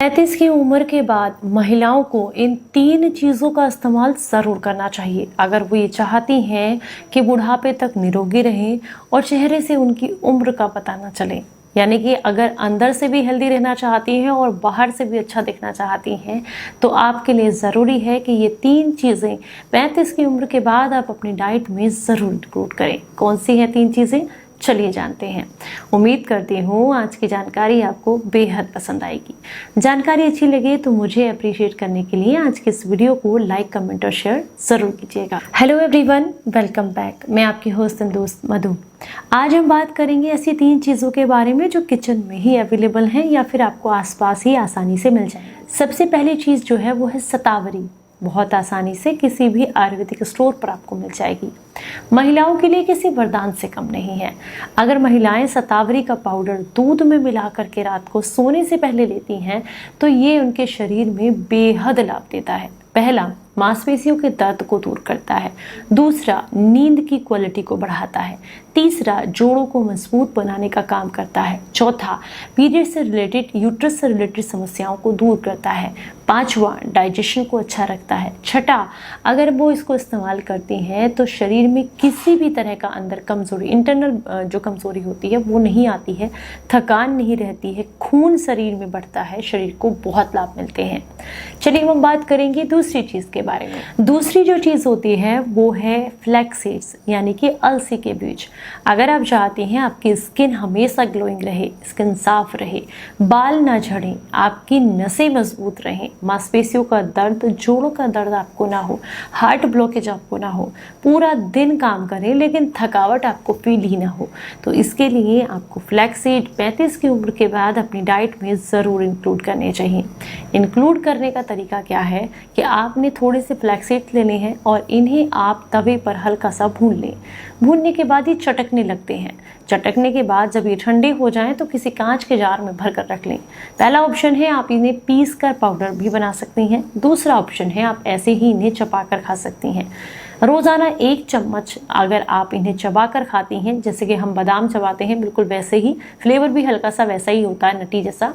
35 की उम्र के बाद महिलाओं को इन 3 चीज़ों का इस्तेमाल ज़रूर करना चाहिए अगर वो ये चाहती हैं कि बुढ़ापे तक निरोगी रहें और चेहरे से उनकी उम्र का पता ना चले। यानी कि अगर अंदर से भी हेल्दी रहना चाहती हैं और बाहर से भी अच्छा दिखना चाहती हैं तो आपके लिए ज़रूरी है कि ये 3 चीज़ें 35 की उम्र के बाद आप अपनी डाइट में ज़रूर इंक्लूड करें। कौन सी हैं 3 चीज़ें, चलिए जानते हैं। उम्मीद करती हूँ आज की जानकारी आपको बेहद पसंद आएगी। जानकारी अच्छी लगे तो मुझे अप्रिशिएट करने के लिए आज के इस वीडियो को लाइक, कमेंट और शेयर जरूर कीजिएगा। Hello everyone, welcome back. मैं आपकी होस्ट एंड दोस्त मधु। आज हम बात करेंगे ऐसी 3 चीज़ों के बारे में जो किचन में ही अवेलेबल हैं या फिर आपको आसपास ही आसानी से मिल जाए। सबसे पहली चीज़ जो है वो है शतावरी। बहुत आसानी से किसी भी आयुर्वेदिक स्टोर पर आपको मिल जाएगी। महिलाओं के लिए किसी वरदान से कम नहीं है। अगर महिलाएं शतावरी का पाउडर दूध में मिला करके रात को सोने से पहले लेती हैं तो ये उनके शरीर में बेहद लाभ देता है। पहला, मांसपेशियों के दर्द को दूर करता है। दूसरा, नींद की क्वालिटी को बढ़ाता है। तीसरा, जोड़ों को मजबूत बनाने का काम करता है। चौथा, पीरियड से रिलेटेड, यूट्रस से रिलेटेड समस्याओं को दूर करता है। पांचवा, डाइजेशन को अच्छा रखता है। छठा, अगर वो इसको इस्तेमाल करती हैं तो शरीर में किसी भी तरह का अंदर कमजोरी, इंटरनल जो कमजोरी होती है वो नहीं आती है, थकान नहीं रहती है, खून शरीर में बढ़ता है, शरीर को बहुत लाभ मिलते हैं। चलिए हम बात करेंगे दूसरी चीज के बारे में। दूसरी जो चीज होती है वो है फ्लैक्स सीड्स यानी कि अलसी के बीज। अगर आप चाहती हैं आपकी स्किन हमेशा ग्लोइंग रहे, स्किन साफ रहे, बाल ना झड़े, आपकी नसें मजबूत रहें, मांसपेशियों का दर्द, जोड़ों का दर्द आपको ना हो, हार्ट ब्लॉकेज आपको ना हो, पूरा दिन काम करें लेकिन थकावट आपको फील ही ना हो, तो इसके लिए आपको फ्लैक्स सीड 35 की उम्र के बाद अपनी डाइट में ज़रूर इंक्लूड करने चाहिए। इंक्लूड करने का तरीका क्या है कि आपने थोड़े से फ्लैक्स सीड लेने हैं और इन्हें आप तवे पर हल्का सा भून लें। भूनने के बाद ये चटकने लगते हैं। चटकने के बाद जब ये ठंडे हो जाएं तो किसी कांच के जार में भर कर रख लें। पहला ऑप्शन है आप इन्हें पीस कर पाउडर भी बना सकती हैं। दूसरा ऑप्शन है आप ऐसे ही इन्हें चबा कर खा सकती हैं। रोज़ाना 1 चम्मच अगर आप इन्हें चबा कर खाती हैं, जैसे कि हम बादाम चबाते हैं बिल्कुल वैसे ही, फ्लेवर भी हल्का सा वैसा ही होता है, नटी जैसा,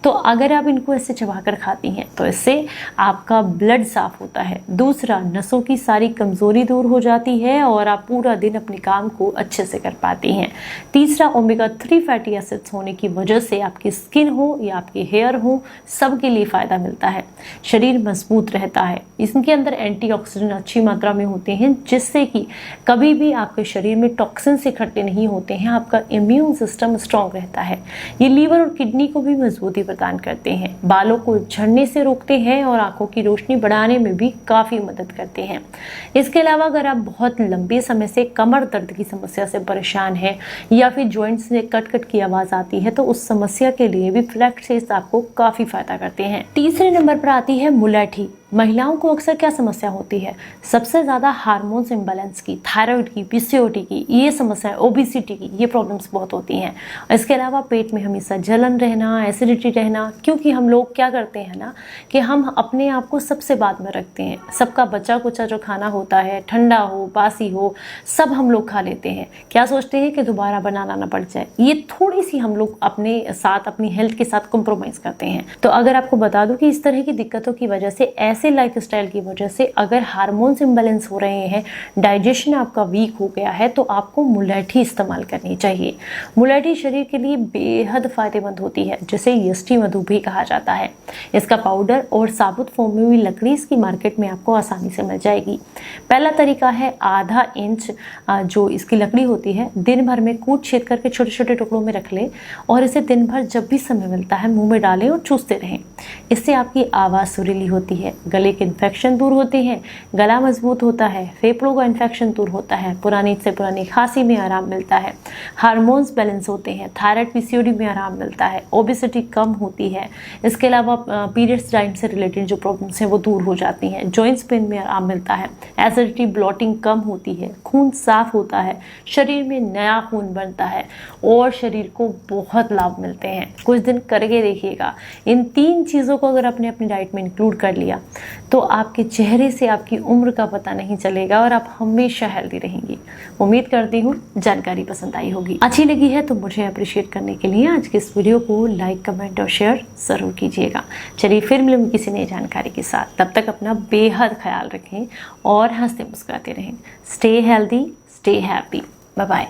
तो अगर आप इनको ऐसे चबा कर खाती हैं तो इससे आपका ब्लड साफ होता है। दूसरा, नसों की सारी कमज़ोरी दूर हो जाती है और आप पूरा दिन अपने काम को अच्छे से कर पाती हैं। तीसरा, ओमेगा 3 फैटी एसिड्स होने की वजह से आपकी स्किन हो या आपके हेयर हो, सबके लिए फ़ायदा मिलता है। शरीर मजबूत रहता है। इसके अंदर एंटीऑक्सीडेंट अच्छी मात्रा में होते हैं जिससे कि कभी भी आपके शरीर में टॉक्सिन्स इकट्ठे नहीं होते हैं, आपका इम्यून सिस्टम स्ट्रांग रहता है। ये लीवर और किडनी को भी मजबूती प्रदान करते हैं, बालों को झड़ने से रोकते हैं और आंखों की रोशनी बढ़ाने में भी काफ़ी मदद करते हैं। इसके अलावा अगर आप बहुत लंबे समय से कमर दर्द की समस्या से परेशान हैं या फिर जॉइंट्स से कट कट की आवाज़ आती है तो उस समस्या के लिए भी फ्लैक्स सीड्स आपको काफ़ी फायदा करते हैं। तीसरे नंबर पर आती है मुलैठी। महिलाओं को अक्सर क्या समस्या होती है? सबसे ज़्यादा हार्मोन्स इम्बैलेंस की, थायराइड की, पीसीओडी की, ये समस्या, ओबेसिटी की, ये प्रॉब्लम्स बहुत होती हैं। इसके अलावा पेट में हमेशा जलन रहना, एसिडिटी रहना, क्योंकि हम लोग क्या करते हैं ना कि हम अपने आप को सबसे बाद में रखते हैं। सबका बचा कुचा जो खाना होता है, ठंडा हो, बासी हो, सब हम लोग खा लेते हैं। क्या सोचते हैं कि दोबारा बनाना ना पड़ जाए। ये थोड़ी सी हम लोग अपने साथ, अपनी हेल्थ के साथ कॉम्प्रोमाइज़ करते हैं। तो अगर आपको बता दूं कि इस तरह की दिक्कतों की वजह से, ऐसे लाइफस्टाइल की वजह से अगर हार्मोन्स इम्बैलेंस हो रहे हैं, डाइजेशन आपका वीक हो गया है, तो आपको मुलैठी इस्तेमाल करनी चाहिए। मुलैठी शरीर के लिए बेहद फायदेमंद होती है, जिसे यष्टि मधु भी कहा जाता है। इसका पाउडर और साबुत फॉर्म में भी लकड़ी इसकी मार्केट में आपको आसानी से मिल जाएगी। पहला तरीका है ½ इंच जो इसकी लकड़ी होती है, दिन भर में कूट छेद करके छोटे छोटे टुकड़ों में रख लें और इसे दिन भर जब भी समय मिलता है मुंह में डालें और चूसते रहें। इससे आपकी आवाज़ सुरीली होती है, गले के इन्फेक्शन दूर होते हैं, गला मजबूत होता है, फेफड़ों का इन्फेक्शन दूर होता है, पुरानी से पुरानी खांसी में आराम मिलता है, हार्मोन्स बैलेंस होते हैं, थायराइड पीसीओडी में आराम मिलता है, ओबेसिटी कम होती है। इसके अलावा पीरियड्स टाइम से रिलेटेड जो प्रॉब्लम्स हैं वो दूर हो जाती हैं, जॉइंट्स पेन में आराम मिलता है, एसिडिटी ब्लॉटिंग कम होती है, खून साफ होता है, शरीर में नया खून बनता है और शरीर को बहुत लाभ मिलते हैं। कुछ दिन करके देखिएगा, इन 3 चीज़ों को अगर आपने अपनी डाइट में इंक्लूड कर लिया तो आपके चेहरे से आपकी उम्र का पता नहीं चलेगा और आप हमेशा हेल्दी रहेंगी। उम्मीद करती हूँ जानकारी पसंद आई होगी। अच्छी लगी है तो मुझे अप्रिशिएट करने के लिए आज के इस वीडियो को लाइक, कमेंट और शेयर ज़रूर कीजिएगा। चलिए फिर मिलूंगी किसी नई जानकारी के साथ। तब तक अपना बेहद ख्याल रखें और हंसते मुस्कुराते रहें। Stay healthy, stay happy. Bye bye.